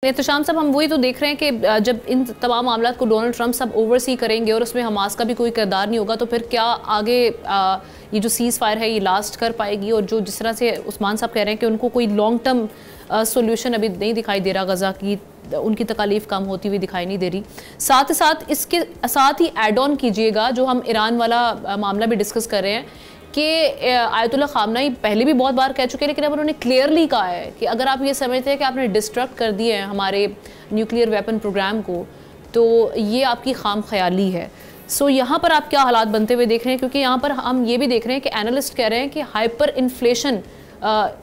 एहतशाम साहब, हम वही तो देख रहे हैं कि जब इन तमाम मामला को डोनाल्ड ट्रंप सब ओवरसी करेंगे और उसमें हमास का भी कोई किरदार नहीं होगा, तो फिर क्या आगे ये जो सीज़ फायर है ये लास्ट कर पाएगी? और जो जिस तरह से उस्मान साहब कह रहे हैं कि उनको कोई लॉन्ग टर्म सोल्यूशन अभी नहीं दिखाई दे रहा, गज़ा की उनकी तकालीफ कम होती हुई दिखाई नहीं दे रही। साथ ही साथ इसके साथ ही ऐड ऑन कीजिएगा जो हम ईरान वाला मामला भी डिस्कस कर रहे हैं कि आयतुल्ला ख़ामनेई पहले भी बहुत बार कह चुके हैं, लेकिन अब उन्होंने क्लियरली कहा है कि अगर आप ये समझते हैं कि आपने डिस्ट्रक्ट कर दिए हैं हमारे न्यूक्लियर वेपन प्रोग्राम को, तो ये आपकी खाम ख्याली है। सो यहाँ पर आप क्या हालात बनते हुए देख रहे हैं? क्योंकि यहाँ पर हम ये भी देख रहे हैं कि एनालिस्ट कह रहे हैं कि हाइपर इन्फ्लेशन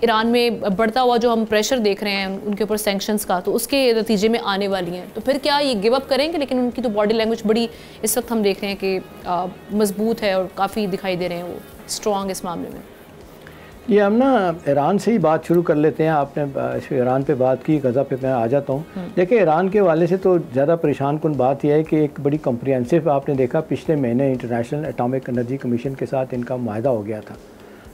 ईरान में बढ़ता हुआ जो हम प्रेशर देख रहे हैं उनके ऊपर सैंक्शंस का, तो उसके नतीजे में आने वाली हैं। तो फिर क्या ये गिव अप करेंगे? लेकिन उनकी तो बॉडी लैंग्वेज बड़ी इस वक्त हम देख रहे हैं कि मजबूत है और काफ़ी दिखाई दे रहे हैं वो स्ट्रॉन्ग इस मामले में। ये हम ना ईरान से ही बात शुरू कर लेते हैं। आपने ईरान पे बात की, गज़ा पे मैं आ जाता हूँ। देखिए, ईरान के वाले से तो ज़्यादा परेशान कुन बात यह है कि एक बड़ी कम्प्रिहेंसिव, आपने देखा पिछले महीने इंटरनेशनल एटॉमिक एनर्जी कमीशन के साथ इनका मुआहदा हो गया था।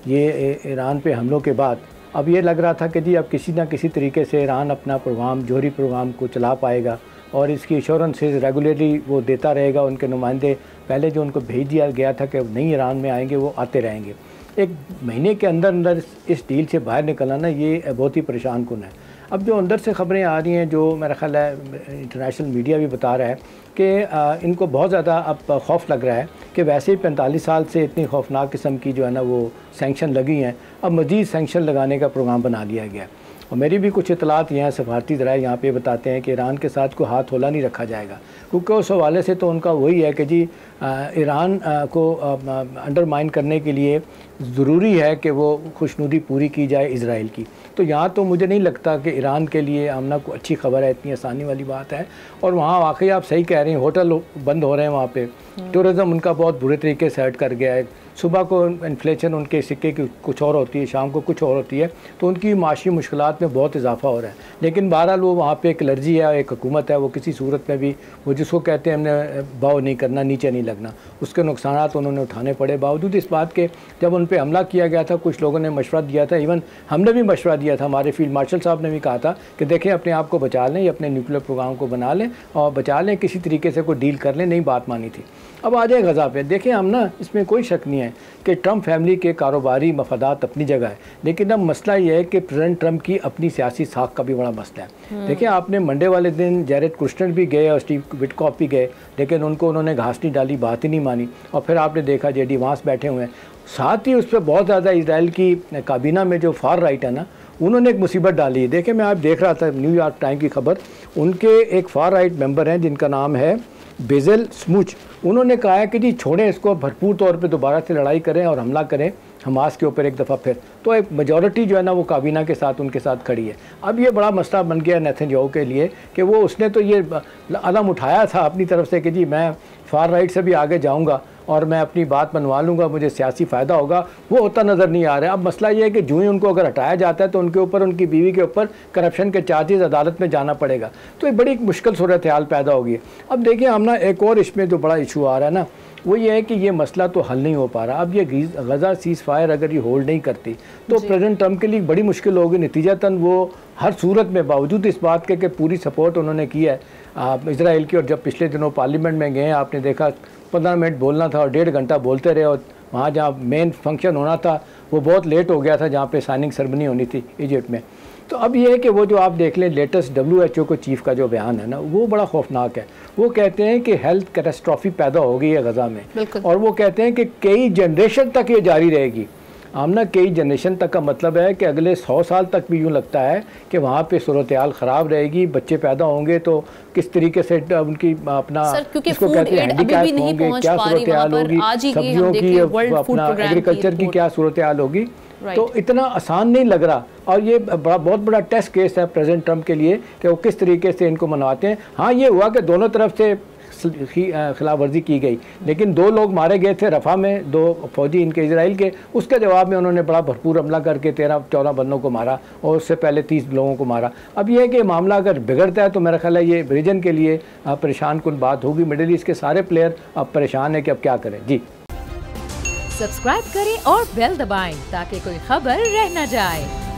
ये ईरान पे हमलों के बाद अब ये लग रहा था कि जी अब किसी ना किसी तरीके से ईरान अपना प्रोग्राम, जौहरी प्रोग्राम को चला पाएगा और इसकी एश्योरेंसेस रेगुलरली वो देता रहेगा। उनके नुमाइंदे पहले जो उनको भेज दिया गया था कि नहीं ईरान में आएंगे, वो आते रहेंगे। एक महीने के अंदर अंदर इस डील से बाहर निकलना ना, ये बहुत ही परेशान कुन है। अब जो अंदर से ख़बरें आ रही हैं, जो मेरा ख़्याल है इंटरनेशनल मीडिया भी बता रहा है कि इनको बहुत ज़्यादा अब खौफ लग रहा है कि वैसे ही 45 साल से इतनी खौफनाक किस्म की जो है ना वो सैंक्शन लगी हैं, अब मज़ीद सैंक्शन लगाने का प्रोग्राम बना लिया गया है। और मेरी भी कुछ इतलात यहाँ सफारती ज़राए यहाँ पे बताते हैं कि ईरान के साथ कोई हाथ होला नहीं रखा जाएगा, क्योंकि उस हवाले से तो उनका वही है कि जी ईरान को अंडरमाइन करने के लिए ज़रूरी है कि वो खुशनुदी पूरी की जाए इज़राइल की। तो यहाँ तो मुझे नहीं लगता कि ईरान के लिए आमना को अच्छी खबर है, इतनी आसानी वाली बात है। और वहाँ वाकई आप सही कह रहे हैं, होटल बंद हो रहे हैं, वहाँ पे टूरिज़म उनका बहुत बुरे तरीके से हर्ट कर गया है। सुबह को इन्फ्लेशन उनके सिक्के की कुछ और होती है, शाम को कुछ और होती है, तो उनकी माशी मुश्किलात में बहुत इजाफा हो रहा है। लेकिन बहरहाल वो वहाँ पे एक एलर्जी है, एक हुकूमत है, वो किसी सूरत में भी वो जिसको कहते हैं हमने बाव नहीं करना, नीचे नहीं लगना, उसके नुकसानात उन्होंने उठाने पड़े। बावजूद इस बात के जब उन पर हमला किया गया था, कुछ लोगों ने मशवरा दिया था, इवन हमने भी मशवरा दिया था, हमारे फील्ड मार्शल साहब ने भी कहा था कि देखें अपने आप को बचा लें, अपने न्यूक्लियर प्रोग्राम को बना लें और बचा लें, किसी तरीके से कोई डील कर लें। नहीं बात मानी थी। अब आ जाए गज़ा पे। देखें, हम ना इसमें कोई शक नहीं है कि ट्रंप फैमिली के कारोबारी मफादात अपनी जगह है, लेकिन अब मसला ये है कि प्रेसिडेंट ट्रंप की अपनी सियासी साख का भी बड़ा मसला है। देखिए, आपने मंडे वाले दिन जैरेड कुश्नर भी गए और स्टीव विटकॉफ भी गए, लेकिन उनको उन्होंने घास नहीं डाली, बात ही नहीं मानी। और फिर आपने देखा जेडी वांस बैठे हुए हैं। साथ ही उस पर बहुत ज़्यादा इजराइल की काबीना में जो फार राइट है ना, उन्होंने एक मुसीबत डाली है। देखिए, मैं आप देख रहा था न्यूयॉर्क टाइम की खबर, उनके एक फार राइट मेंबर हैं जिनका नाम है बेजल स्मूच। उन्होंने कहा है कि जी छोड़ें इसको, भरपूर तौर पे दोबारा से लड़ाई करें और हमला करें हमास के ऊपर एक दफ़ा फिर। तो एक मेजॉरिटी जो है ना वो काबीना के साथ उनके साथ खड़ी है। अब ये बड़ा मसला बन गया नेतन्याहू के लिए कि वो उसने तो ये कदम उठाया था अपनी तरफ से कि जी मैं फार राइट से भी आगे जाऊँगा और मैं अपनी बात मनवा लूँगा, मुझे सियासी फ़ायदा होगा, वो होता नज़र नहीं आ रहा है। अब मसला ये है कि जो ही उनको अगर हटाया जाता है तो उनके ऊपर, उनकी बीवी के ऊपर करप्शन के चार्जेस अदालत में जाना पड़ेगा। तो ये बड़ी मुश्किल सूरत हाल पैदा होगी। अब देखिए, हम ना एक और इसमें जो बड़ा इशू आ रहा है ना, वो ये है कि ये मसला तो हल नहीं हो पा रहा। अब ये गज़ा सीज़ फायर अगर ये होल्ड नहीं करती तो प्रेसिडेंट ट्रंप के लिए बड़ी मुश्किल होगी। नतीजतन वो हर सूरत में, बावजूद इस बात के कि पूरी सपोर्ट उन्होंने की है इजराइल की, और जब पिछले दिनों पार्लियामेंट में गए, आपने देखा 15 मिनट बोलना था और 1.5 घंटा बोलते रहे, और वहाँ जहाँ मेन फंक्शन होना था वो बहुत लेट हो गया था, जहाँ पे साइनिंग सेरेमनी होनी थी इजिप्ट में। तो अब ये है कि वो जो आप देख लें लेटेस्ट WHO को चीफ का जो बयान है ना, वो बड़ा खौफनाक है। वो कहते हैं कि हेल्थ कैटास्ट्रॉफी पैदा हो गई है गज़ा में, और वो कहते हैं कि कई जनरेशन तक ये जारी रहेगी। आमना कई जनरेशन तक का मतलब है कि अगले 100 साल तक भी यूँ लगता है कि वहाँ पे सूरत हाल ख़राब रहेगी। बच्चे पैदा होंगे तो किस तरीके से उनकी अपना इसको कहते हैं हैंडीकैप होंगे, क्या सूरत हाल होगी, सब्जियों की अपना एग्रीकल्चर की क्या सूरत हाल होगी। तो इतना आसान नहीं लग रहा, और ये बहुत बड़ा टेस्ट केस है प्रेसिडेंट ट्रंप के लिए कि वो किस तरीके से इनको मनवाते हैं। हाँ, ये हुआ कि दोनों तरफ से खिलाफ वर्जी की गई, लेकिन 2 लोग मारे गए थे रफ़ा में, 2 फौजी इनके इजराइल के। उसके जवाब में उन्होंने बड़ा भरपूर हमला करके 13-14 बंदों को मारा, और उससे पहले 30 लोगों को मारा। अब यह है कि मामला अगर बिगड़ता है तो मेरा ख्याल है ये रीजन के लिए परेशान कुन बात होगी। मिडिल ईस्ट के सारे प्लेयर अब परेशान है कि अब क्या करें। जी सब्सक्राइब करें और बेल दबाएं ताकि कोई खबर रह न जाए।